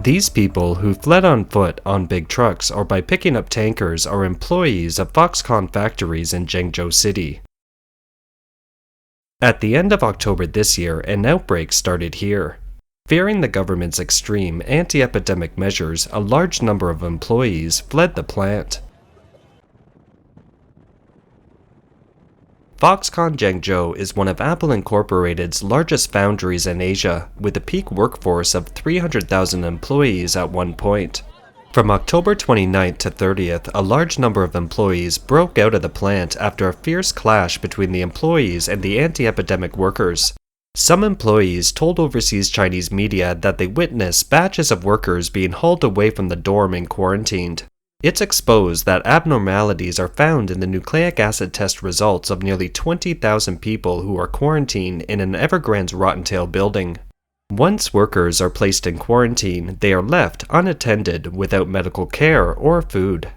These people who fled on foot on big trucks or by picking up tankers are employees of Foxconn factories in Zhengzhou City. At the end of October this year, an outbreak started here. Fearing the government's extreme anti-epidemic measures, a large number of employees fled the plant. Foxconn Zhengzhou is one of Apple Incorporated's largest foundries in Asia, with a peak workforce of 300,000 employees at one point. From October 29th to 30th, a large number of employees broke out of the plant after a fierce clash between the employees and the anti-epidemic workers. Some employees told overseas Chinese media that they witnessed batches of workers being hauled away from the dorm and quarantined. It's exposed that abnormalities are found in the nucleic acid test results of nearly 20,000 people who are quarantined in an Evergrande Rottentail building. Once workers are placed in quarantine, they are left unattended without medical care or food.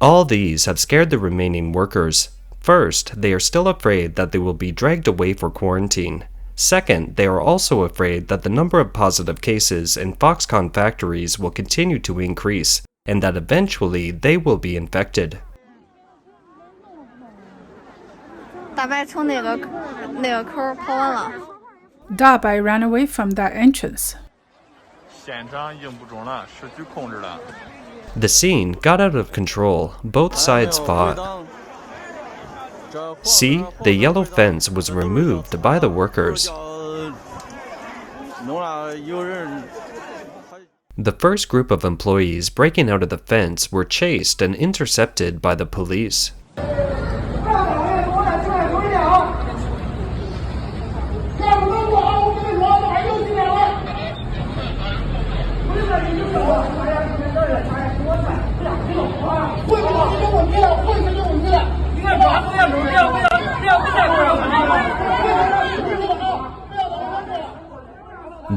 All these have scared the remaining workers. First, they are still afraid that they will be dragged away for quarantine. Second, they are also afraid that the number of positive cases in Foxconn factories will continue to increase, and that eventually they will be infected. Dabai ran away from that entrance. The scene got out of control. Both sides fought. See, the yellow fence was removed by the workers. The first group of employees breaking out of the fence were chased and intercepted by the police.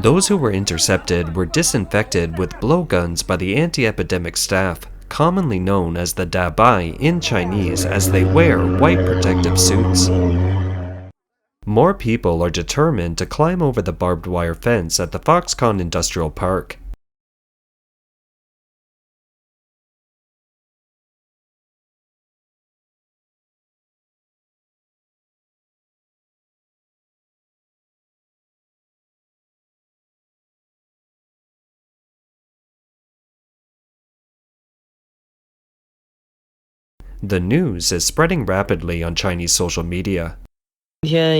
Those who were intercepted were disinfected with blowguns by the anti-epidemic staff, commonly known as the dabai in Chinese, as they wear white protective suits. More people are determined to climb over the barbed wire fence at the Foxconn Industrial Park. The news is spreading rapidly on Chinese social media. Today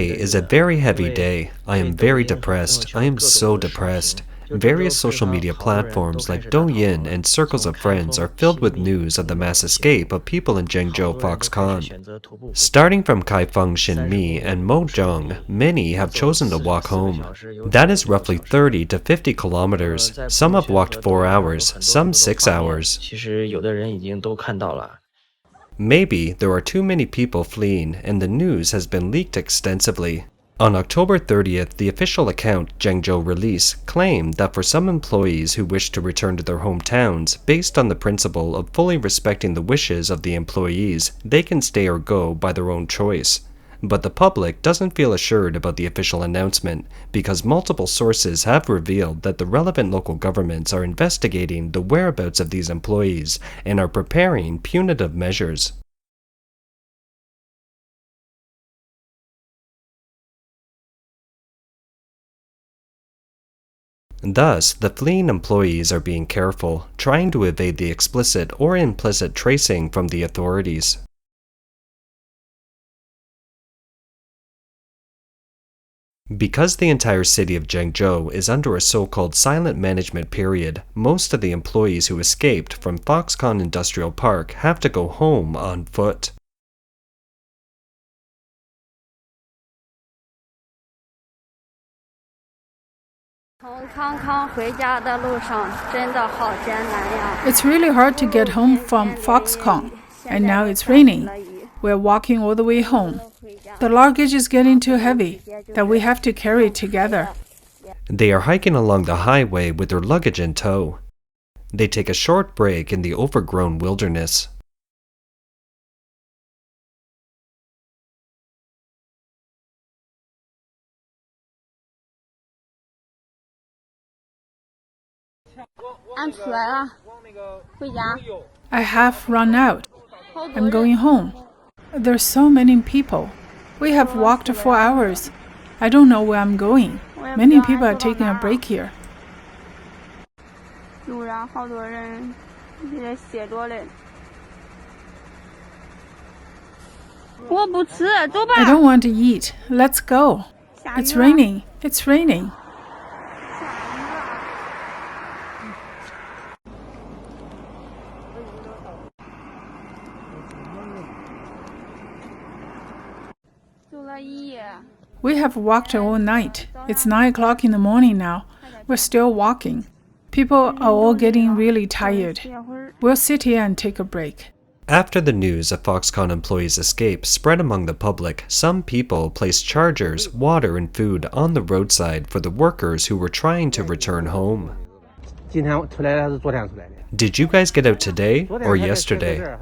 is a very heavy day. I am very depressed. I am so depressed. Various social media platforms like Douyin and circles of friends are filled with news of the mass escape of people in Zhengzhou Foxconn. Starting from Kaifeng Xinmi and Mozhong, many have chosen to walk home. That is roughly 30 to 50 kilometers. Some have walked 4 hours, some 6 hours. Maybe there are too many people fleeing, and the news has been leaked extensively. On October 30th, the official account Zhengzhou released claimed that for some employees who wish to return to their hometowns, based on the principle of fully respecting the wishes of the employees, they can stay or go by their own choice. But the public doesn't feel assured about the official announcement, because multiple sources have revealed that the relevant local governments are investigating the whereabouts of these employees and are preparing punitive measures. Thus, the fleeing employees are being careful, trying to evade the explicit or implicit tracing from the authorities. Because the entire city of Zhengzhou is under a so-called silent management period, most of the employees who escaped from Foxconn Industrial Park have to go home on foot. It's really hard to get home from Foxconn, and now it's raining. We're walking all the way home. The luggage is getting too heavy that we have to carry it together. They are hiking along the highway with their luggage in tow. They take a short break in the overgrown wilderness. I have run out. I'm going home. There's so many people. We have walked for hours. I don't know where I'm going. Many people are taking a break here. I don't want to eat. Let's go. It's raining. It's raining. We have walked all night. It's 9 o'clock in the morning now. We're still walking. People are all getting really tired. We'll sit here and take a break. After the news of Foxconn employees' escape spread among the public, some people placed chargers, water, and food on the roadside for the workers who were trying to return home. Did you guys get out today or yesterday?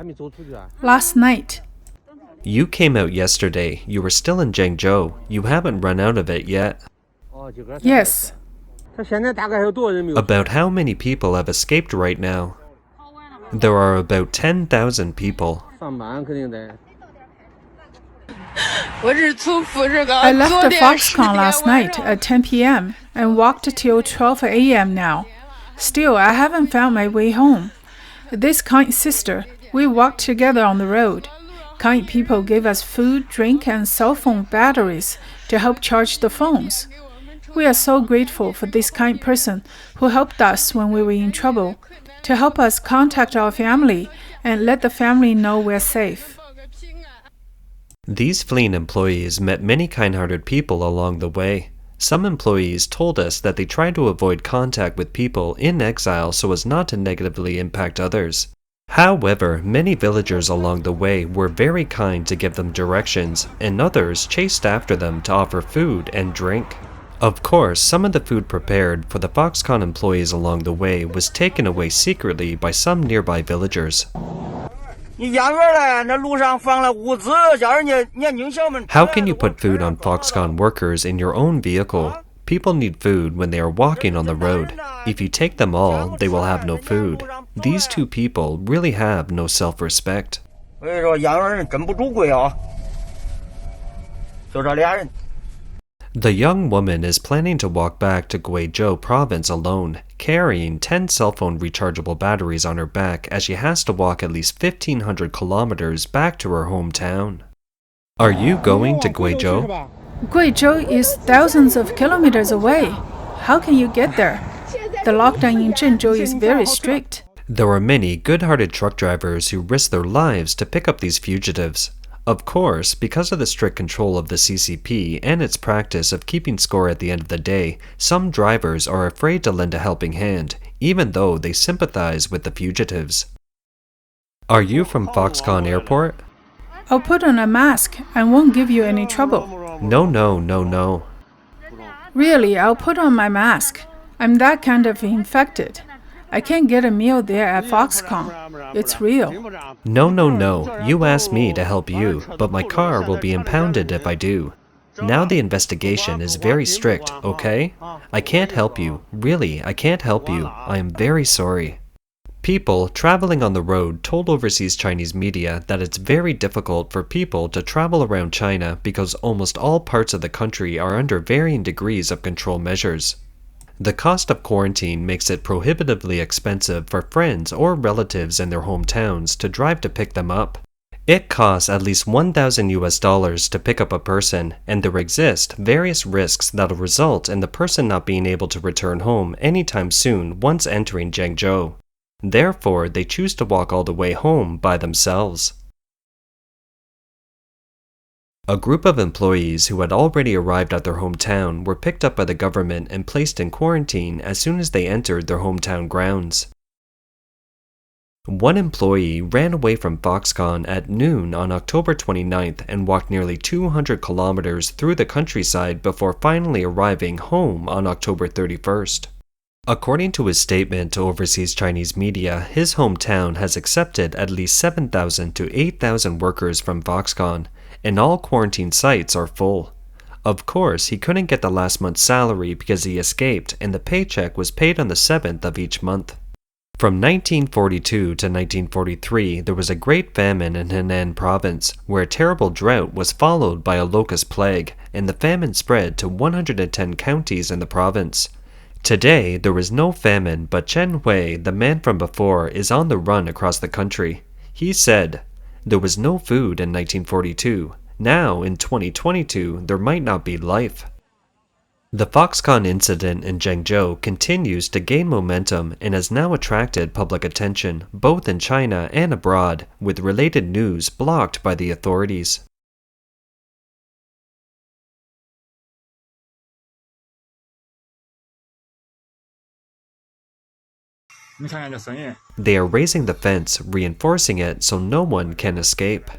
Last night. You came out yesterday. You were still in Zhengzhou. You haven't run out of it yet. Yes. About how many people have escaped right now? There are about 10,000 people. I left the Foxconn last night at 10 p.m. and walked till 12 a.m. now. Still, I haven't found my way home. This kind sister, we walked together on the road. Kind people gave us food, drink, and cell phone batteries to help charge the phones. We are so grateful for this kind person who helped us when we were in trouble, to help us contact our family and let the family know we're safe. These fleeing employees met many kind-hearted people along the way. Some employees told us that they tried to avoid contact with people in exile so as not to negatively impact others. However, many villagers along the way were very kind to give them directions, and others chased after them to offer food and drink. Of course, some of the food prepared for the Foxconn employees along the way was taken away secretly by some nearby villagers. How can you put food on Foxconn workers in your own vehicle? People need food when they are walking on the road. If you take them all, they will have no food. These two people really have no self-respect. The young woman is planning to walk back to Guizhou province alone, carrying 10 cell phone rechargeable batteries on her back as she has to walk at least 1,500 kilometers back to her hometown. Are you going to Guizhou? Guizhou is thousands of kilometers away. How can you get there? The lockdown in Zhengzhou is very strict. There are many good-hearted truck drivers who risk their lives to pick up these fugitives. Of course, because of the strict control of the CCP and its practice of keeping score at the end of the day, some drivers are afraid to lend a helping hand, even though they sympathize with the fugitives. Are you from Foxconn Airport? I'll put on a mask and won't give you any trouble. No. Really, I'll put on my mask. I'm that kind of infected. I can't get a meal there at Foxconn. It's real. No. You asked me to help you, but my car will be impounded if I do. Now the investigation is very strict, okay? I can't help you. Really, I can't help you. I am very sorry. People traveling on the road told overseas Chinese media that it's very difficult for people to travel around China because almost all parts of the country are under varying degrees of control measures. The cost of quarantine makes it prohibitively expensive for friends or relatives in their hometowns to drive to pick them up. It costs at least $1,000 to pick up a person, and there exist various risks that'll result in the person not being able to return home anytime soon once entering Zhengzhou. Therefore, they choose to walk all the way home by themselves. A group of employees who had already arrived at their hometown were picked up by the government and placed in quarantine as soon as they entered their hometown grounds. One employee ran away from Foxconn at noon on October 29th and walked nearly 200 kilometers through the countryside before finally arriving home on October 31st. According to his statement to overseas Chinese media, his hometown has accepted at least 7,000 to 8,000 workers from Foxconn, and all quarantine sites are full. Of course, he couldn't get the last month's salary because he escaped, and the paycheck was paid on the 7th of each month. From 1942 to 1943, there was a great famine in Henan province, where a terrible drought was followed by a locust plague, and the famine spread to 110 counties in the province. Today, there is no famine, but Chen Hui, the man from before, is on the run across the country. He said, "There was no food in 1942. Now, in 2022, there might not be life." The Foxconn incident in Zhengzhou continues to gain momentum and has now attracted public attention, both in China and abroad, with related news blocked by the authorities. They are raising the fence, reinforcing it so no one can escape.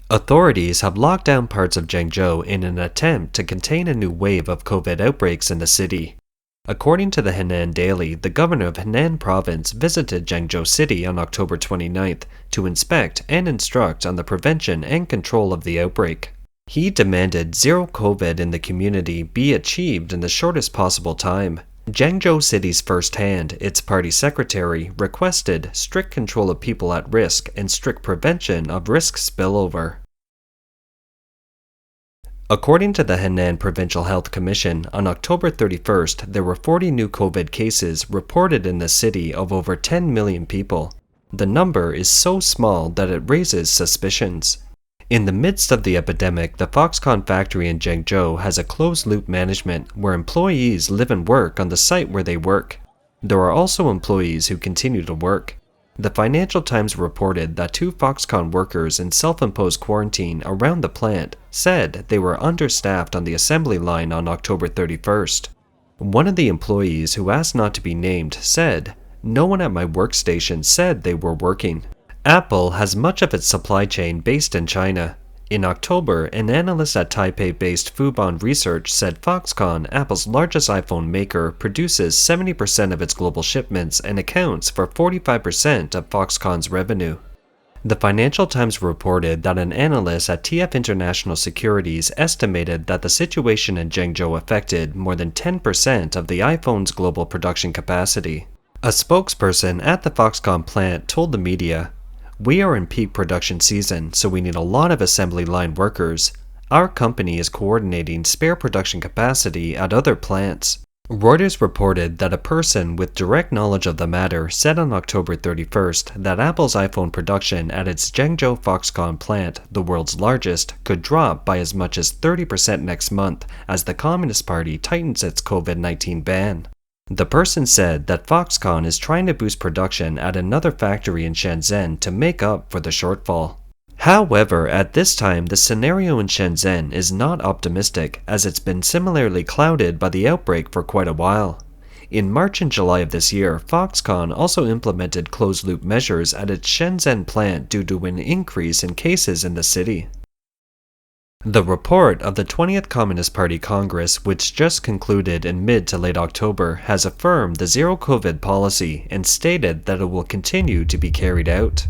Authorities have locked down parts of Zhengzhou in an attempt to contain a new wave of COVID outbreaks in the city. According to the Henan Daily, the governor of Henan province visited Zhengzhou City on October 29th to inspect and instruct on the prevention and control of the outbreak. He demanded zero COVID in the community be achieved in the shortest possible time. Zhengzhou City's First Hand, its party secretary, requested strict control of people at risk and strict prevention of risk spillover. According to the Henan Provincial Health Commission, on October 31st, there were 40 new COVID cases reported in the city of over 10 million people. The number is so small that it raises suspicions. In the midst of the epidemic, the Foxconn Factory in Zhengzhou has a closed-loop management where employees live and work on the site where they work. There are also employees who continue to work. The Financial Times reported that 2 Foxconn workers in self-imposed quarantine around the plant said they were understaffed on the assembly line on October 31st. One of the employees who asked not to be named said, "No one at my workstation said they were working." Apple has much of its supply chain based in China. In October, an analyst at Taipei-based Fubon Research said Foxconn, Apple's largest iPhone maker, produces 70% of its global shipments and accounts for 45% of Foxconn's revenue. The Financial Times reported that an analyst at TF International Securities estimated that the situation in Zhengzhou affected more than 10% of the iPhone's global production capacity. A spokesperson at the Foxconn plant told the media, "We are in peak production season, so we need a lot of assembly line workers. Our company is coordinating spare production capacity at other plants." Reuters reported that a person with direct knowledge of the matter said on October 31st that Apple's iPhone production at its Zhengzhou Foxconn plant, the world's largest, could drop by as much as 30% next month as the Communist Party tightens its COVID-19 ban. The person said that Foxconn is trying to boost production at another factory in Shenzhen to make up for the shortfall. However, at this time, the scenario in Shenzhen is not optimistic, as it's been similarly clouded by the outbreak for quite a while. In March and July of this year, Foxconn also implemented closed-loop measures at its Shenzhen plant due to an increase in cases in the city. The report of the 20th Communist Party Congress, which just concluded in mid to late October, has affirmed the zero COVID policy and stated that it will continue to be carried out.